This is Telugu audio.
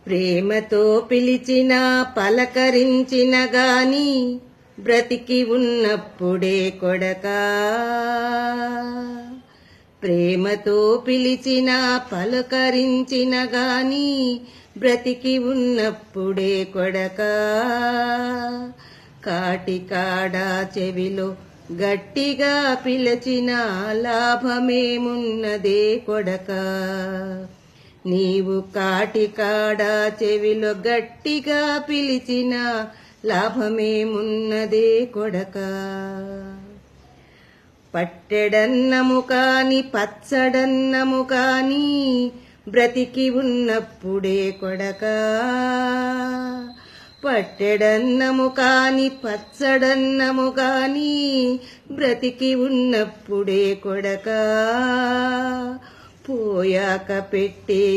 ప్రేమతో పిలిచినా పలకరించిన గాని బ్రతికి ఉన్నప్పుడే కొడకా. ప్రేమతో పిలిచినా పలకరించిన గాని బ్రతికి ఉన్నప్పుడే కొడకా. కాటికాడా చెవిలో గట్టిగా పిలిచిన లాభమేమున్నదే కొడకా. నీవు కాటికాడా చెవిలో గట్టిగా పిలిచిన లాభమేమున్నదే కొడకా. పట్టెడన్నము కాని పచ్చడన్నము కాని బ్రతికి ఉన్నప్పుడే కొడకా. పట్టెడన్నము కాని పచ్చడన్నము కాని బ్రతికి ఉన్నప్పుడే కొడకా. పోయాక పెట్టే